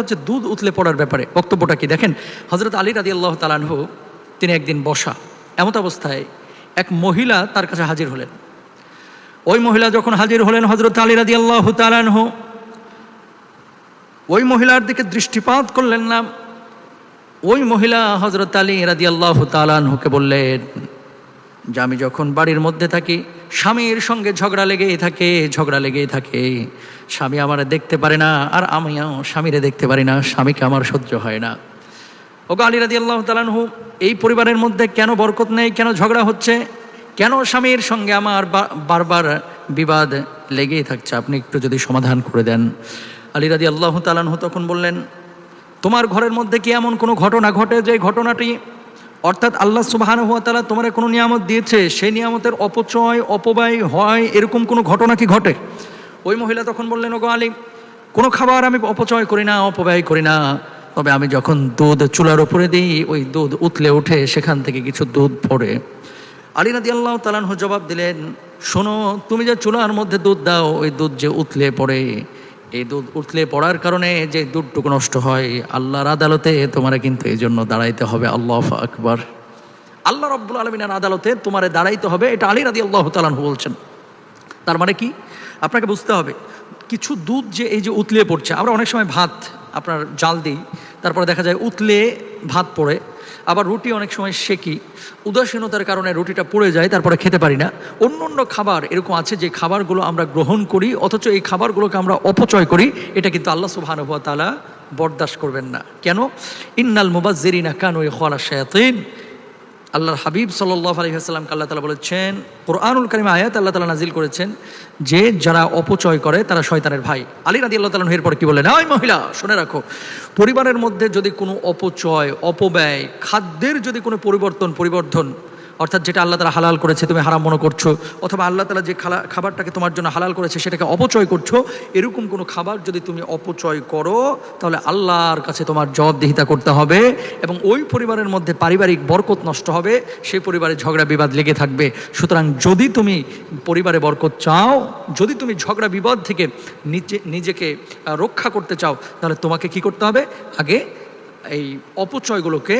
হচ্ছে দুধ উতলে পড়ার ব্যাপারে বক্তব্যটা কি দেখেন। হযরত আলী রাদিয়াল্লাহু তাআলা আনহু তিনি একদিন বসা, এমত অবস্থায় এক মহিলা তার কাছে হাজির হলেন। ওই মহিলা যখন হাজির হলেন, হযরত আলী রাদিয়াল্লাহু তাআলা আনহু ওই মহিলার দিকে দৃষ্টিপাত করলেন না। ওই মহিলা হযরত আলী রাদিয়াল্লাহু তাআলা আনহুকে বললেন যে আমি যখন বাড়ির মধ্যে থাকি স্বামীর সঙ্গে ঝগড়া লেগেই থাকে। স্বামী আমার দেখতে পারে না, আর আমিও স্বামীরে দেখতে পারি না, স্বামীকে আমার সহ্য হয় না। ওগো আলী রাদিয়াল্লাহু তাআলা আনহু, এই পরিবারের মধ্যে কেন বরকত নেই, কেন ঝগড়া হচ্ছে, কেন স্বামীর সঙ্গে আমার বারবার বিবাদ লেগেই থাকছে, আপনি একটু যদি সমাধান করে দেন। আলী রাদিয়াল্লাহু তাআলা আনহু তখন বললেন, তোমার ঘরের মধ্যে কি এমন কোনো ঘটনা ঘটে যে ঘটনাটি অর্থাৎ আল্লাহ সুবহানাহু ওয়া তাআলা তোমার কোনো নিয়ামত দিয়েছে, সেই নিয়ামতের অপচয় অপব্যয় হয়, এরকম কোনো ঘটনা কি ঘটে? ওই মহিলা তখন বললেন, ওগো আলী, কোনো খাবার আমি অপচয় করি না, অপব্যয় করি না, তবে আমি যখন দুধ চুলার উপরে দিই ওই দুধ উতলে ওঠে, সেখান থেকে কিছু দুধ পড়ে। আলী রাদিয়াল্লাহু তাআলা আনহু জবাব দিলেন, শোনো, তুমি যে চুলার মধ্যে দুধ দাও ওই দুধ যে উতলে পড়ে, এই দুধ উতলে পড়ার কারণে যে দুধটুকু নষ্ট হয়, আল্লাহর আদালতে তোমারে কিন্তু এই জন্য দাঁড়াইতে হবে। আল্লাহু আকবার। আল্লাহ রাব্বুল আলামিনের আদালতে তোমারে দাঁড়াইতে হবে, এটা আলী রাদিয়াল্লাহু তাআলা আনহু বলছেন। তার মানে কি, আপনাকে বুঝতে হবে কিছু দুধ যে এই যে উতলে পড়ছে, আমরা অনেক সময় ভাত আপনার জাল দিই, তারপরে দেখা যায় উতলে ভাত পড়ে, আবার রুটি অনেক সময় সেকি, উদাসীনতার কারণে রুটিটা পড়ে যায়, তারপরে খেতে পারি না। অন্য অন্য খাবার এরকম আছে যে খাবারগুলো আমরা গ্রহণ করি অথচ এই খাবারগুলোকে আমরা অপচয় করি, এটা কিন্তু আল্লাহ সুবহানাহু ওয়া তাআলা বরদাস্ত করবেন না। কেন? ইন্নাল মুবাজ্জিরিনা কানু ইখওয়ানাশ শায়াতিন। আল্লাহর হাবিব সাল্লাল্লাহু আলাইহি ওয়াসাল্লামকে আল্লাহ তাআলা বলেছেন, কুরআনুল কারীমে আয়াত আল্লাহ তাআলা নাজিল করেছেন যে যারা অপচয় করে তারা শয়তানের ভাই। আলী রাদিয়াল্লাহু তাআলা এরপর কি বললেন, ওই মহিলা শুনে রাখো, পরিবারের মধ্যে যদি কোনো অপচয় অপব্যয়, খাদ্যের যদি কোনো পরিবর্তন অর্থাৎ যেটা আল্লাহ তাআলা হালাল করেছে তুমি হারাম মনে করছো, অথবা আল্লাহ তাআলা যে খাবারটাকে তোমার জন্য হালাল করেছে সেটাকে অপচয় করছো, এরকম কোনো খাবার যদি তুমি অপচয় করো তাহলে আল্লাহর কাছে তোমার জবাবদিহিতা করতে হবে, এবং ওই পরিবারের মধ্যে পারিবারিক বরকত নষ্ট হবে, সেই পরিবারে ঝগড়া বিবাদ লেগে থাকবে। সুতরাং যদি তুমি পরিবারে বরকত চাও, যদি তুমি ঝগড়া বিবাদ থেকে নিজেকে রক্ষা করতে চাও, তাহলে তোমাকে কি করতে হবে, আগে এই অপচয়গুলোকে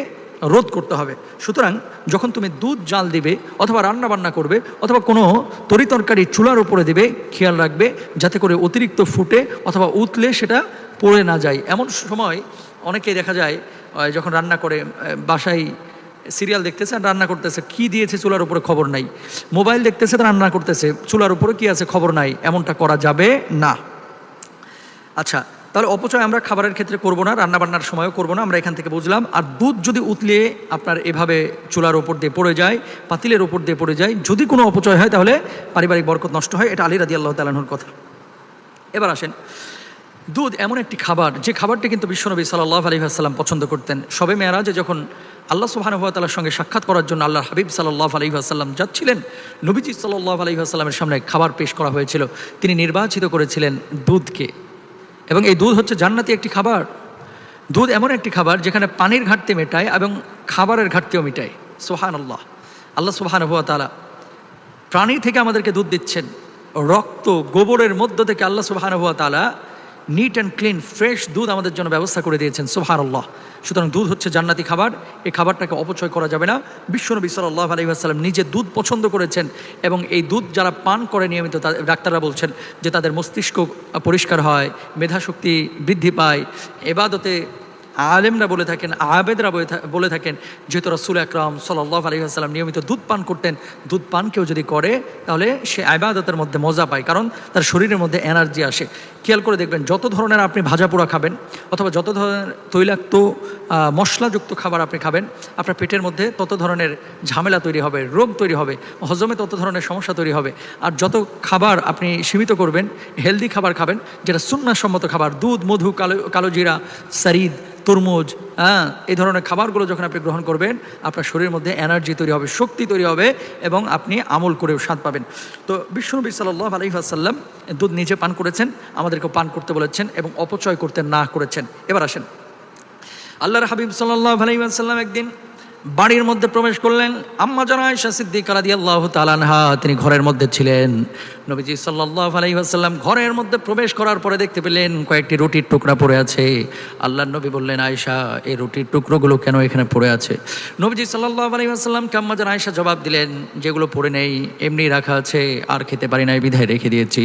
রোধ করতে হবে। সুতরাং যখন তুমি দুধ জাল দিবে অথবা রান্না বান্না করবে অথবা কোনো তরিতরকারি চুলার উপরে দিবে, খেয়াল রাখবে যাতে করে অতিরিক্ত ফুটে অথবা উতলে সেটা পড়ে না যায়। এমন সময় অনেকেই দেখা যায় যখন রান্না করে, বাসায় সিরিয়াল দেখতেছে আর রান্না করতেছে, কি দিয়েছে চুলার উপরে খবর নাই, মোবাইল দেখতেছে রান্না করতেছে, চুলার উপরে কি আছে খবর নাই, এমনটা করা যাবে না। আচ্ছা, তাহলে অপচয় আমরা খাবারের ক্ষেত্রে করব না, রান্নাবান্নার সময়ও করব না, আমরা এখান থেকে বুঝলাম। আর দুধ যদি উতলে আপনার এভাবে চুলার ওপর দিয়ে পড়ে যায়, পাতিলের ওপর দিয়ে পড়ে যায়, যদি কোনো অপচয় হয় তাহলে পারিবারিক বরকত নষ্ট হয়। এটা আলী রাদিয়াল্লাহু তাআলা আনহুর কথা। এবার আসেন, দুধ এমন একটি খাবার যে খাবারটি কিন্তু বিশ্বনবী সাল্লাল্লাহু আলাইহি ওয়াসাল্লাম পছন্দ করতেন। শবে মেরাজে যখন আল্লাহ সুবহানাহু ওয়া তাআলার সঙ্গে সাক্ষাৎ করার জন্য আল্লাহর হাবিব সাল্লাল্লাহু আলাইহি ওয়াসাল্লাম যাচ্ছিলেন, নবীজি সাল্লাল্লাহু আলাইহি ওয়াসাল্লামের সামনে খাবার পেশ করা হয়েছিল, তিনি নির্বাচিত করেছিলেন দুধকে, এবং এই দুধ হচ্ছে জান্নাতি একটি খাবার। দুধ এমন একটি খাবার যেখানে পানির ঘাটতি মেটায় এবং খাবারের ঘাটতিও মেটায়। সুবহানাল্লাহ। আল্লাহ সুবহানাহু ওয়া তাআলা প্রাণী থেকে আমাদেরকে দুধ দিচ্ছেন, রক্ত গোবরের মধ্য থেকে আল্লাহ সুবহানাহু ওয়া তাআলা নিট অ্যান্ড ক্লিন ফ্রেশ দুধ আমাদের জন্য ব্যবস্থা করে দিয়েছেন। সুবহানাল্লাহ। সুতরাং দুধ হচ্ছে জান্নাতি খাবার, এই খাবারটাকে অপচয় করা যাবে না। বিশ্বনবী সাল্লাল্লাহু আলাইহি ওয়াসাল্লাম নিজে দুধ পছন্দ করেছেন, এবং এই দুধ যারা পান করে নিয়মিত, ডাক্তাররা বলছেন যে তাদের মস্তিষ্ক পরিষ্কার হয়, মেধাশক্তি বৃদ্ধি পায়, ইবাদতে আলেমরা বলে থাকেন, আবেদরা বলে থাকেন, যেহেতু রাসূল আকরাম সাল্লাল্লাহু আলাইহি ওয়াসাল্লাম নিয়মিত দুধ পান করতেন, দুধ পান কেউ যদি করে তাহলে সে ইবাদতের মধ্যে মজা পায়, কারণ তার শরীরের মধ্যে এনার্জি আসে। খেয়াল করে দেখবেন, যত ধরনের আপনি ভাজা পোড়া খাবেন অথবা যত ধরনের তৈলাক্ত মশলাযুক্ত খাবার আপনি খাবেন, আপনার পেটের মধ্যে তত ধরনের ঝামেলা তৈরি হবে, রোগ তৈরি হবে, হজমে তত ধরনের সমস্যা তৈরি হবে। আর যত খাবার আপনি সীমিত করবেন, হেলদি খাবার খাবেন, যেটা সুন্নাহসম্মত খাবার, দুধ, মধু, কালো জিরা, সারিদ, তরমুজ, এই ধরনের খাবারগুলো যখন আপনি গ্রহণ করবেন, আপনার শরীরের মধ্যে এনার্জি তৈরি হবে, শক্তি তৈরি হবে, এবং আপনি আমল করেও স্বাদ পাবেন। তো বিশ্বনবী সাল্লাল্লাহু আলাইহি ওয়াসাল্লাম দুধ নিজে পান করেছেন, আমাদেরকে পান করতে বলেছেন, এবং অপচয় করতে না করেছেন। এবার আসেন, আল্লাহর হাবিব সাল্লাল্লাহু আলাইহি ওয়াসাল্লাম একদিন বাড়ির মধ্যে প্রবেশ করলেন। আম্মা জান আয়েশা সিদ্দিকা রাদিয়াল্লাহু তাআলা আনহা তিনি ঘরের মধ্যে ছিলেন। নবীজি সাল্লাল্লাহু আলাইহি ওয়াসাল্লাম ঘরের মধ্যে প্রবেশ করার পরে দেখতে পেলেন কয়েকটি রুটির টুকরা পড়ে আছে। আল্লাহর নবী বললেন, আয়েশা, এই রুটির টুকরোগুলো কেন এখানে পড়ে আছে? নবীজি সাল্লাল্লাহু আলাইহি ওয়াসাল্লাম আম্মা জান আয়েশা জবাব দিলেন, যেগুলো পড়ে নেই এমনি রাখা আছে, আর খেতে পারি নাই বিধায় রেখে দিয়েছি।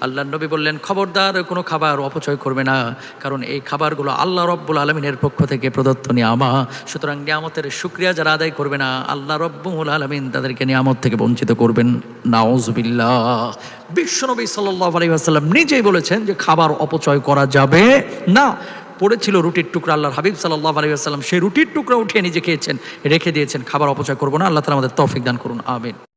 আল্লাহর নবী বললেন, খবরদার কোনো খাবার অপচয় করবে না, কারণ এই খাবারগুলো আল্লাহ রব্বুল আলামিনের পক্ষ থেকে প্রদত্ত নিয়ামত। সুতরাং নিয়ামতের শুকরিয়া যারা আদায় করবে না, আল্লাহ রব্বুল আলামিন তাদেরকে নিয়ামত থেকে বঞ্চিত করবেন। নাউজুবিল্লাহ। বিশ্বনবী সাল্লাল্লাহু আলাইহি ওয়াসাল্লাম নিজেই বলেছেন যে খাবার অপচয় করা যাবে না। পড়েছিল রুটির টুকরা, আল্লাহর হাবিব সাল্লাল্লাহু আলাইহি ওয়াসাল্লাম সেই রুটির টুকরা উঠিয়ে নিজে খেয়েছেন, রেখে দিয়েছেন। খাবার অপচয় করবো না। আল্লাহ তাআলা আমাদের তৌফিক দান করুন, আমিন।